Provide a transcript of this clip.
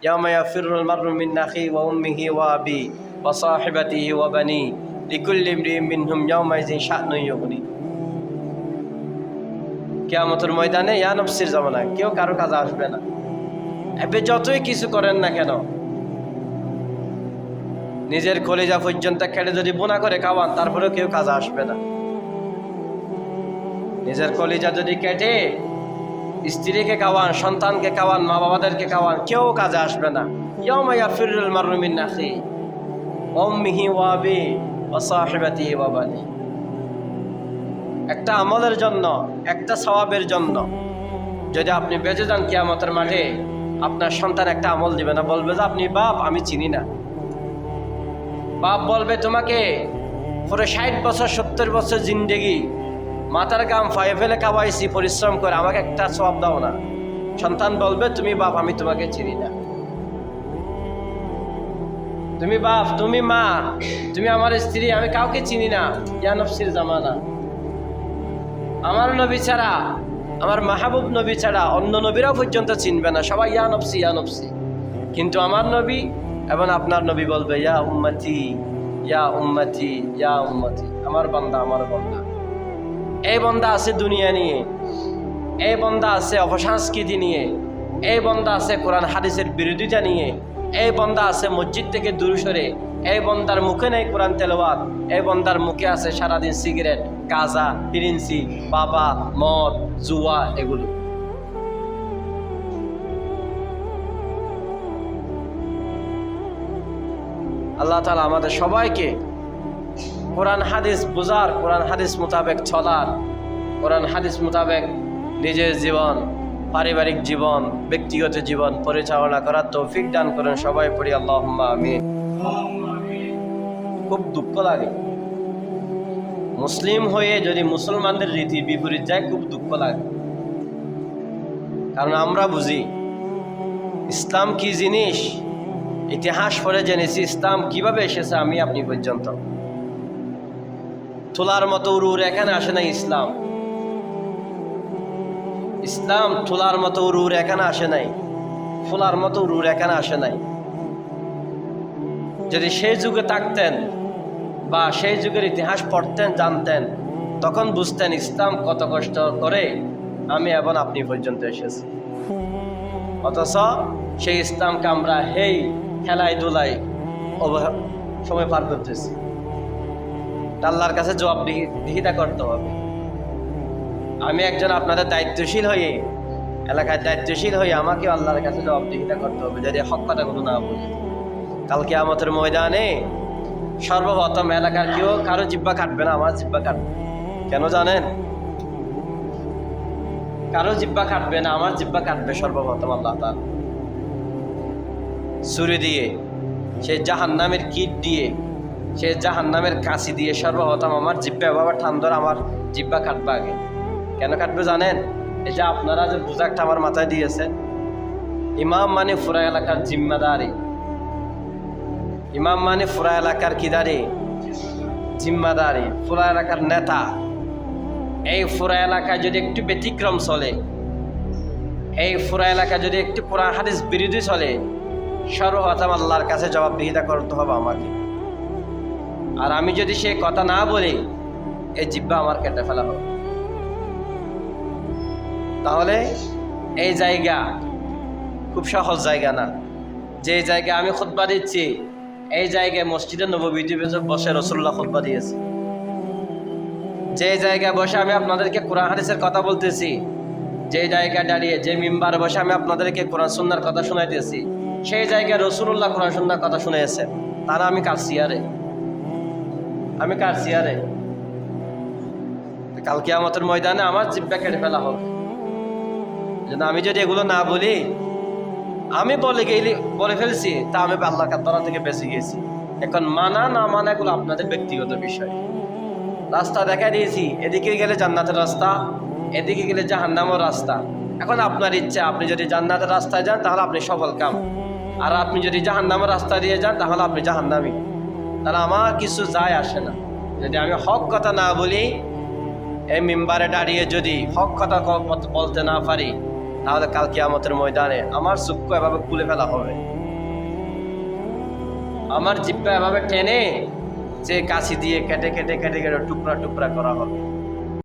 ইয়াউমা ইয়াফিরুল মারউ মিন আখিহি ওয়া উম্মিহি ওয়া আবিহি ওয়া সাহিবাতিহি ওয়া বানিহি লিকুল্লি ইমরিইন মিনহুম ইয়াউমাইযিন শা'নুন ইউগনি। কিয়ামতের ময়দানে ইয়া নফসির জামানায় কেউ কারো কাজে আসবে না। আপনি যতই কিছু করেন না কেন, নিজের কলিজা পর্যন্ত কেটে যদি বোনা করে খাওয়ান, তারপরেও কেউ কাজে আসবে না। নিজের কলিজা যদি কেটে স্ত্রীকে খাওয়ান, সন্তানকে খাওয়ান, মা বাবাদেরকে খাওয়ান, কেউ কাজে আসবে না। ইয়াউমা ইয়াফিরুল মারউ মিন আখিহি ওয়া উম্মিহি ওয়া আবিহি ওয়া সাহিবাতিহি ওয়া বানিহি। একটা আমলের জন্য, একটা সওয়াবের জন্য যদি আপনি বেঁচে যান কিয়ামতের মাঠে, আপনার সন্তান একটা আমল দিবে না, বলবে যে আপনি বাপ, আমি চিনি না। বাপ বলবে তোমাকে পুরো 60 বছর 70 বছর জিন্দেগি মাথার গাম ফায়ে ফেলে খাওয়াইছি পরিশ্রম করে, আমাকে একটা সওয়াব দাও না। সন্তান বলবে তুমি বাপ, আমি তোমাকে চিনি না। তুমি বাপ, তুমি মা, তুমি আমার স্ত্রী, আমি কাউকে চিনি না। ইয়া নফসির জামানা। আমার নবী ছাড়া, আমার মাহবুব নবী ছাড়া অন্য নবীরাও পর্যন্ত চিনবে না, সবাই ইয়া নফসি ইয়া নফসি। কিন্তু আমার নবী এবং আপনার নবী বলবে ইয়া উম্মতি ইয়া উম্মতি ইয়া উম্মতি, আমার বান্দা আমার বান্দা। এই বান্দা আছে দুনিয়া নিয়ে, এই বান্দা আছে অপসংস্কৃতি নিয়ে, এই বান্দা আছে কোরআন হাদিসের বিরোধিতা নিয়ে, এই বান্দা আছে মসজিদ থেকে দূর সরে, এই বান্দার মুখে নেই কোরআন তেলাওয়াত, এই বান্দার মুখে আছে সারাদিন সিগারেট, গাঁজা, ফিরিন্সি, বাবা, মদ, জুয়া, এগুলো। আল্লাহ তাআলা আমাদের সবাইকে কোরআন হাদিস বুঝার, কোরআন হাদিস মোতাবেক চলার, কোরআন হাদিস মোতাবেক নিজের জীবন, পারিবারিক জীবন, ব্যক্তিগত জীবন পরিচালনা করার তৌফিক দান করেন। সবাই পড়ি আল্লাহুম্মা আমিন। খুব দুঃখ লাগে মুসলিম হয়ে যদি মুসলমানদের রীতির বিপরীত যায়, খুব দুঃখ লাগে। কারণ আমরা বুঝি ইসলাম কি জিনিস, ইতিহাস পড়ে জেনেছি ইসলাম কিভাবে এসেছে আমি আপনি পর্যন্ত। তোলার মতো উড়ুর এখানে আসে নাই ইসলাম। ইসলাম তোলার মতো উড়ুর এখানে আসে নাই, ফুলার মতো উড়ুর এখানে আসে নাই। যদি সেই যুগে থাকতেন বা সেই যুগের ইতিহাস পড়তেন, জানতেন, তখন বুঝতেন ইসলাম কত কষ্ট করে আমি এবং আপনি পর্যন্ত এসেছি। অথচ সেই ইসলামকে আমরা হেই খেলাই ধুলাই সময় পার করতেছি। আল্লাহর কাছে জবাবদিহিতা করতে হবে। আমি একজন আপনাদের দায়িত্বশীল হয়ে, এলাকায় দায়িত্বশীল হয়ে আমাকে আল্লাহর কাছে জবাবদিহিতা করতে হবে যদি হক কথাগুলো না বলি। কাল কিয়ামতের ময়দানে সর্বপ্রথম এলাকার কেউ কারো জিব্বা কাটবে না, আমার জিব্বা কাটবে। কেন জানেন? কারো জিব্বা কাটবে না, আমার জিব্বা কাটবে সর্বপ্রথম আল্লাহ তাআলা। ছুরি দিয়ে, সেই জাহান্নামের কিট দিয়ে, সেই জাহান্নামের কাঁচি দিয়ে সর্বপ্রথম আমার জিব্বা বাবা ঠান ধরে আমার জিব্বা কাটবে আগে। কেন কাটবে জানেন? এই যে আপনারা যে বুঝাকটা আমার মাথায় দিয়েছেন, ইমাম মানে পুরা এলাকার জিম্মাদারি। ইমাম মানে পুরা এলাকার কিদারি? জিম্মাদারি, পুরা এলাকার নেতা। এই পুরা এলাকায় যদি একটু ব্যতিক্রম চলে, এই পুরা এলাকা যদি একটু কোরআন হাদিস বিরোধী চলে, সর্বপ্রথম আল্লাহর কাছে জবাবদিহিতা করতে হবে আমাকে। আর আমি যদি সে কথা না বলি, এই জিব্বা আমার কেটে ফেলা হবে। তাহলে এই জায়গা খুব সহজ জায়গা না। যে জায়গায় আমি খুতবা দিচ্ছি, এই জায়গায় মসজিদে নববীতে বসে রাসূলুল্লাহ খুতবা দিয়েছে। যে জায়গায় বসে আমি আপনাদেরকে কোরআন হাদিসের কথা বলতেছি, যে জায়গায় দাঁড়িয়ে, যে মিম্বারে বসে আমি আপনাদেরকে কোরআন সুন্নাহর কথা শোনাইতেছি, সেই জায়গায় রাসূলুল্লাহ কোরআন সুন্নাহর কথা শুনিয়েছেন। তারা আমি কার চেয়ারে? আমি কার চেয়ারে? কাল কিয়ামতের ময়দানে আমার জিহ্বা কেটে ফেলা হবে। আমি যদি এগুলো না বলি, আমি বলে ফেলছি, তা আমি আল্লাহর তরফ থেকে বেঁচে গেছি। এখন মানা না মানা এগুলো আপনাদের ব্যক্তিগত বিষয়। রাস্তা দেখা দিয়েছি, এদিকে গেলে জান্নাতের রাস্তা, এদিকে গেলে জাহান্নামের রাস্তা। এখন আপনার ইচ্ছা, আপনি যদি জান্নাতের রাস্তায় যান তাহলে আপনি সফল কাম, আর আপনি যদি জাহান্নামের রাস্তা দিয়ে যান তাহলে আপনি জাহান্নামী। তাহলে আমার কিছু যায় আসে না। যদি আমি হক কথা না বলি, এই মিম্বারে দাঁড়িয়ে যদি হক কথা বলতে না পারি, তাহলে কাল কিয়ামতের ময়দানে আমার চক্ষু এভাবে খুলে ফেলা হবে, আমার জিহ্বা এভাবে টেনে যে কাশি দিয়ে কেটে কেটে কেটে কেটে টুকরা টুকরা করা হবে।